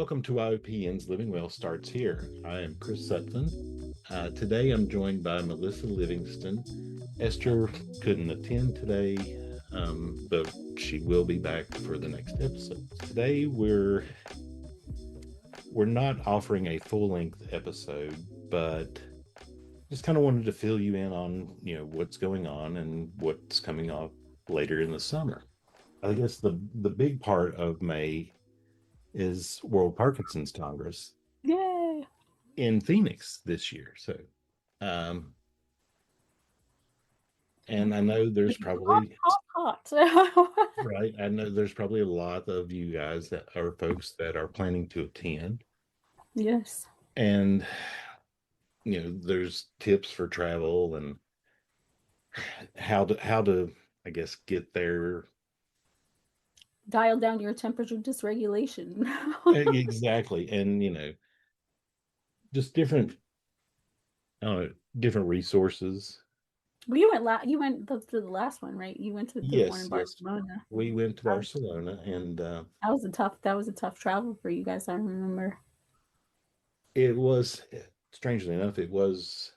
Welcome to YOPN's Living Well Starts Here. I am Chris Sutphin. Today I'm joined by Melissa Livingston. Esther couldn't attend today, but she will be back for the next episode. Today we're not offering a full-length episode, but just kind of wanted to fill you in on what's going on and what's coming up later in the summer. I guess the big part of May is World Parkinson's Congress. Yay! In Phoenix this year. So, and I know there's probably hot. right. I know there's probably a lot of you guys that are folks that are planning to attend. Yes. And there's tips for travel and how to I guess get there. Dial down your temperature dysregulation. Exactly. And just different different resources. Well, you went to the last one, right? You went to the one in Yes. Barcelona. We went to Barcelona, and that was a tough travel for you guys. I remember. It was, strangely enough, it was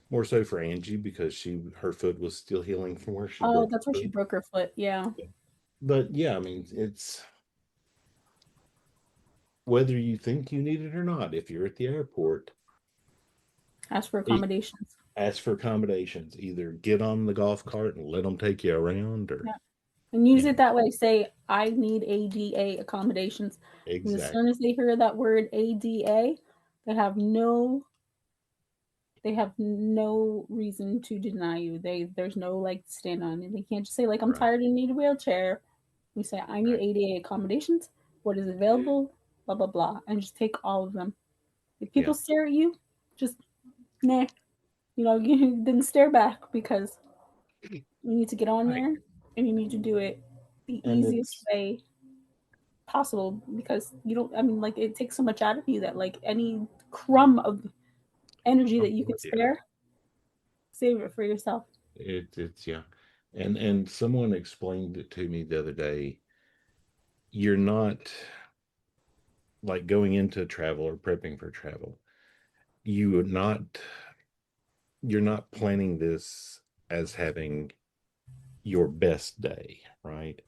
more so for Angie because her foot was still healing from where she broke That's her where she foot. broke her foot. Yeah. But yeah, I mean, it's whether you think you need it or not. If you're at the airport, ask for accommodations. Ask for accommodations. Either get on the golf cart and let them take you around, or and use it that way. Say, I need ADA accommodations. Exactly. And as soon as they hear that word ADA, they have no reason to deny you. There's no like stand on it. They can't just say like, I'm tired and need a wheelchair. We say, I need ADA accommodations. What is available? Blah blah blah, and just take all of them. If people stare at you, just nah. You didn't stare back, because you need to get on there and you need to do it the easiest way possible, because you don't. I mean, like, it takes so much out of you that like any crumb of energy that you can spare, save it for yourself. It's and someone explained it to me the other day. You're not like going into travel or prepping for travel. You're not planning this as having your best day, right?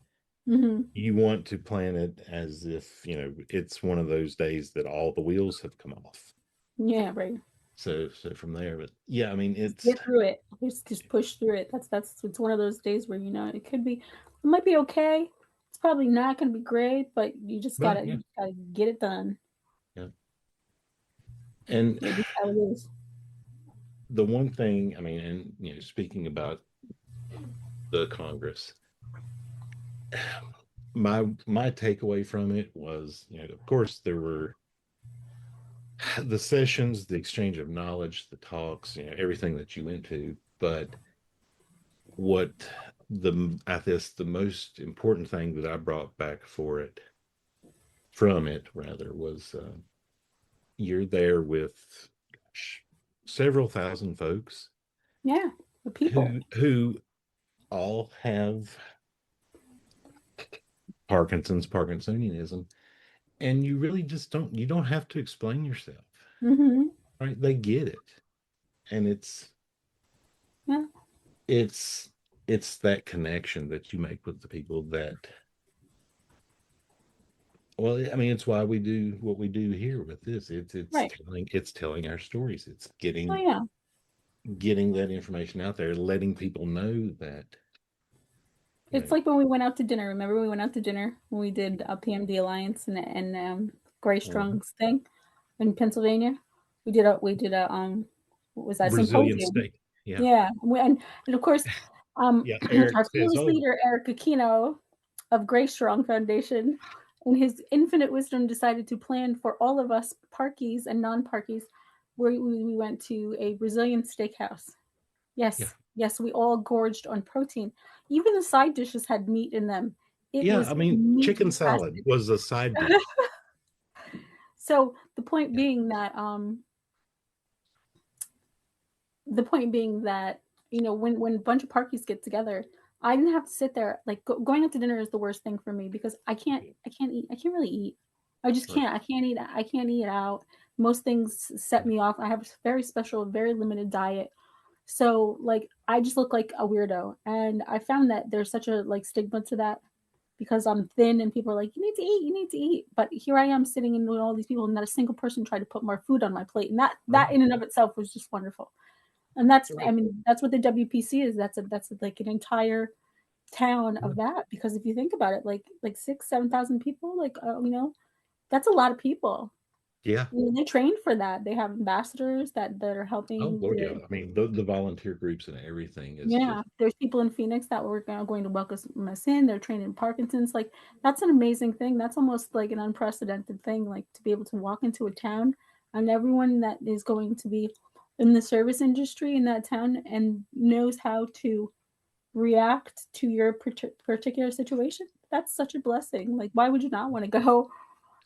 Mm-hmm. You want to plan it as if it's one of those days that all the wheels have come off. Yeah, right. So from there, but yeah, I mean, it's get through it. Just push through it. It's one of those days where it might be okay. It's probably not going to be great, but you just gotta get it done. Yeah. And that's how it is. The one thing, I mean, and speaking about the Congress, my takeaway from it was, of course, there were the sessions, the exchange of knowledge, the talks, everything that you went to. But what I guess the most important thing that I brought back from it rather, was you're there with several thousand folks. Yeah, the people who all have Parkinsonianism, and you really just don't have to explain yourself. Mm-hmm. Right? They get it. And it's that connection that you make with the people that, well, I mean, it's why we do what we do here with this. It's telling our stories. It's getting that information out there, letting people know that. It's like when we went out to dinner. Remember, we went out to dinner when we did a PMD Alliance and Gray Strong's thing in Pennsylvania. We did a what was that, Brazilian symposium? steak. Yeah. And of course, our fearless leader, Eric Aquino of Gray Strong Foundation, in his infinite wisdom, decided to plan for all of us parkies and non-parkies, where we went to a Brazilian steakhouse. Yes, we all gorged on protein. Even the side dishes had meat in them. I mean, chicken salad was a side dish. So the point being that when a bunch of parkies get together, I didn't have to sit there. Like, going out to dinner is the worst thing for me, because I can't really eat. I just Right. can't. I can't eat out. Most things set Yeah. me off. I have a very special, very limited diet. So like I just look like a weirdo. And I found that there's such a like stigma to that because I'm thin and people are like, you need to eat, you need to eat. But here I am sitting in with all these people and not a single person tried to put more food on my plate. And that Right. in and of itself was just wonderful. And that's, I Right. mean, that's what the WPC is. That's like an entire town Yeah. of that. Because if you think about it, like 6, 7,000 people, like that's a lot of people. Yeah. You know, they train for that. They have ambassadors that are Oh helping Lord, yeah. the. I mean, the volunteer groups and everything is Yeah, just there's people in Phoenix that were going to welcome us in. They're trained in Parkinson's. Like that's an amazing thing. That's almost like an unprecedented thing. Like to be able to walk into a town and everyone that is going to be in the service industry in that town and knows how to react to your particular situation. That's such a blessing. Like why would you not want to go?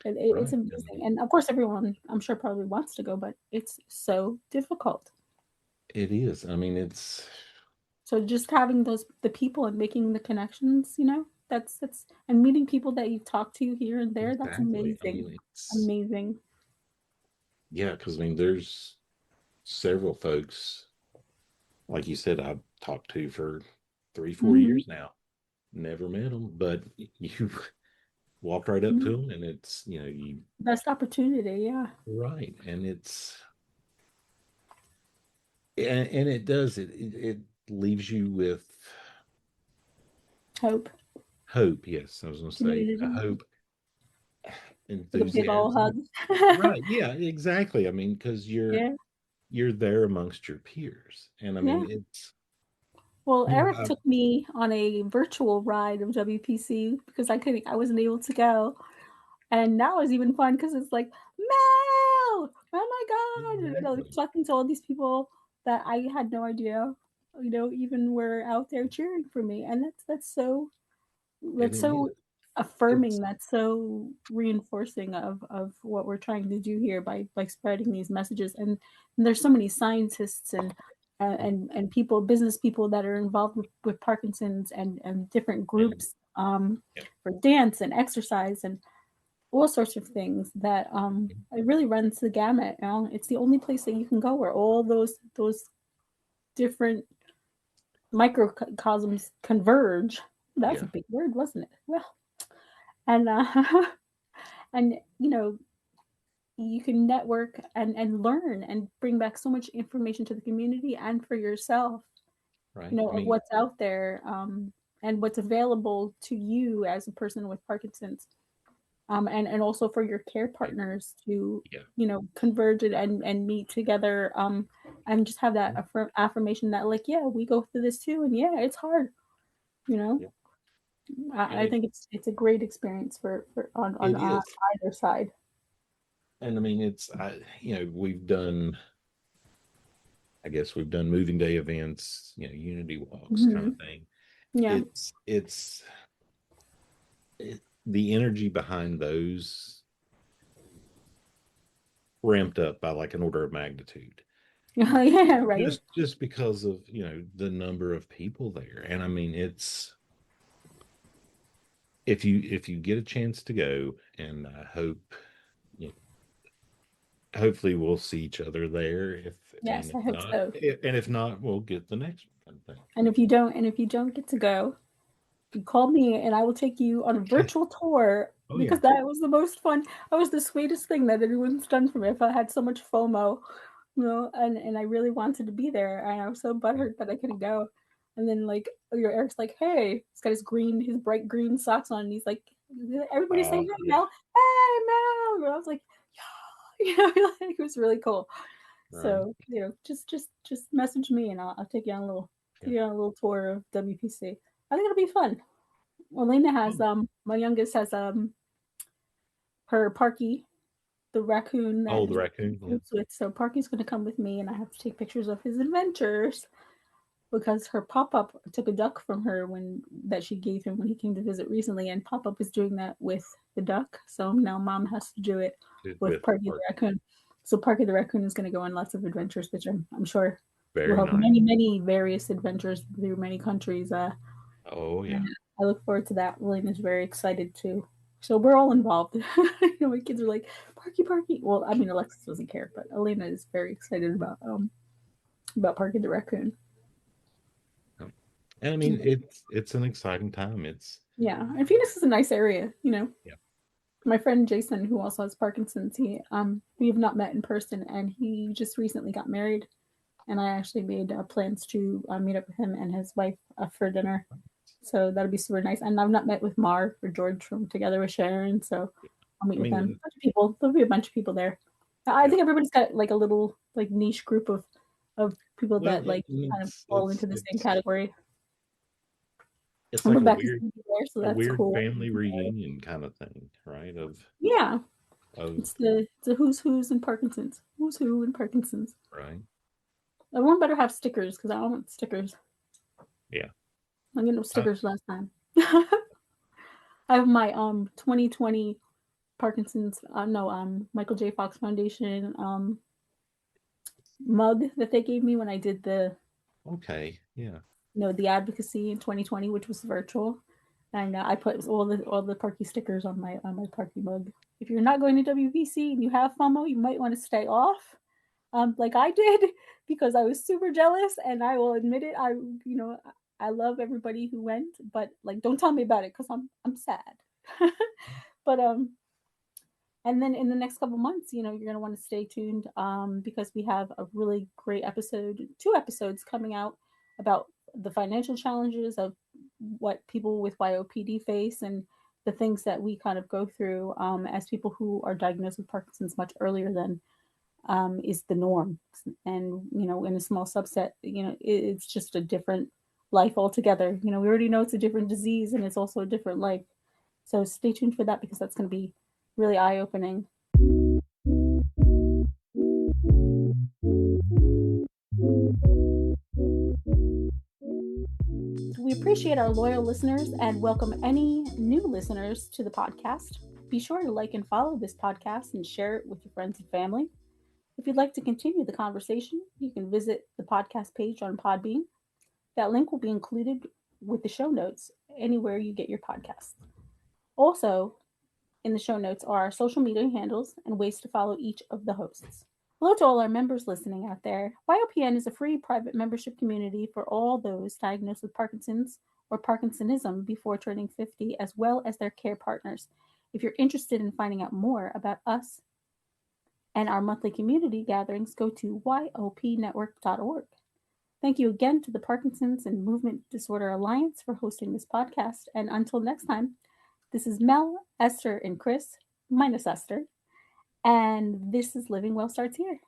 It's right. I amazing. mean, And of course, everyone I'm sure probably wants to go, but it's so difficult. it is. I mean, it's So just having the people and making the connections, that's and meeting people that you've talked to here and there, that's exactly. I amazing. mean, it's Amazing. yeah, because I mean, there's several folks, like you said, I've talked to for 3, 4 years Hmm. now. Never met them, but you walk right up to them, and it's you Best opportunity, yeah. right, and and it does it leaves you with Hope. hope. Yes, I was going to say Community. hope, Like a big old hug. enthusiasm. Right? Yeah, exactly. I mean, because Yeah. you're there amongst your peers, and I Yeah. mean it's Well, you know Eric took me on a virtual ride of WPC because I wasn't able to go. And that was even fun because it's like, Mel! Oh my God! exactly, Talking to all these people that I had no idea, even were out there cheering for me. And and that's it so is affirming. it's That's so reinforcing of what we're trying to do here by spreading these messages. And there's so many scientists and people, business people that are involved with Parkinson's and different and groups yeah, for dance and exercise and all sorts of things that it really runs the gamut. It's the only place that you can go where all those different microcosms converge. That's a yeah, big word, wasn't it? Well, and and you can network and learn and bring back so much information to the community and for yourself, right. I of mean, what's out there and what's available to you as a person with Parkinson's. And also for your care yeah, partners to yeah, converge and meet together and just have that affirmation that like yeah we go through this too and yeah it's hard you know yeah. And I think it's a great experience for on it is, either side. and I mean it's we've done. I guess we've done moving day events, unity walks, kind of Hmm. thing. Yeah. It's the energy behind those ramped up by like an order of magnitude Yeah, right. just because of the number of people there. And I mean it's if you get a chance to go, and I hope you hopefully we'll see each other there, Yes, I hope so. and if not we'll get the next one, kind of And if you don't get to go, you call me and I will take you on a thing. virtual tour Oh because yeah, that was the most fun. That was the sweetest thing that anyone's done for me. I had so much FOMO, and I really wanted to be there. And I was so yeah, butthurt that I couldn't go. And then like your Eric's like, hey, he's got his bright green socks on, and he's like, everybody say hey yeah, Mel, hey Mel. And I was like, yeah, like, it was really cool. right, So just message me and I'll take you on a little yeah. tour of WPC. I think it'll be fun. Elena has Oh, my youngest has her Parky, the raccoon oh, that the raccoon, yeah. sleeps with. So Parky's gonna come with me and I have to take pictures of his adventures because her pop-up took a duck from her when that she gave him when he came to visit recently, and pop-up is doing that with the duck. So now mom has to do it with With Parky the Park. raccoon. So Parky the raccoon is gonna go on lots of adventures, which I'm sure we'll Very have nice. many various adventures through many countries. Oh And yeah. I look forward to that. William is very excited too. So we're all involved. My kids are like, Parky, Parky. Well, I mean, Alexis doesn't care, but Elena is very excited about Parky the raccoon. And I mean, it's an exciting time. It's Yeah, and Phoenix is a nice area. yeah. My friend Jason, who also has Parkinson's, we have not met in person, and he just recently got married, and I actually made plans to meet up with him and his wife for dinner. So that'll be super nice. And I've not met with Mar or George from Together with Sharon, so I'll meet I with them. mean, A bunch of people. There'll be a bunch of people there. I yeah. think everybody's got like a little like niche group of people Well, that like kind of fall into the same it's category. it's And like Rebecca's gonna be there, so a that's weird cool. family reunion kind of thing, right? Yeah, Of it's the who's in Parkinson's. Who's who in Parkinson's. right. Everyone better have stickers because I don't want stickers. Yeah. I get no Uh, stickers last time. I have my 2020 Parkinson's no Michael J. Fox Foundation mug that they gave me when I did the okay. Yeah. the advocacy in 2020, which was virtual, and I put all the Parky stickers on my Parky mug. If you're not going to WVC and you have FOMO, you might want to stay off, like I did, because I was super jealous, and I will admit it. I love everybody who went, but like, don't tell me about it because I'm sad. But and then in the next couple months, you're going to want to stay tuned because we have a really great two episodes coming out about the financial challenges of what people with YOPD face and the things that we kind of go through as people who are diagnosed with Parkinson's much earlier than is the norm. And, in a small subset, it's just a different life altogether. We already know it's a different disease and it's also a different life. So stay tuned for that because that's going to be really eye opening. We appreciate our loyal listeners and welcome any new listeners to the podcast. Be sure to like and follow this podcast and share it with your friends and family. If you'd like to continue the conversation, you can visit the podcast page on Podbean. That link will be included with the show notes anywhere you get your podcasts. Also, in the show notes are our social media handles and ways to follow each of the hosts. Hello to all our members listening out there. YOPN is a free private membership community for all those diagnosed with Parkinson's or Parkinsonism before turning 50, as well as their care partners. If you're interested in finding out more about us and our monthly community gatherings, go to yopnetwork.org. Thank you again to the Parkinson's and Movement Disorder Alliance for hosting this podcast. And until next time, this is Mel, Esther, and Chris, minus Esther. And this is Living Well Starts Here.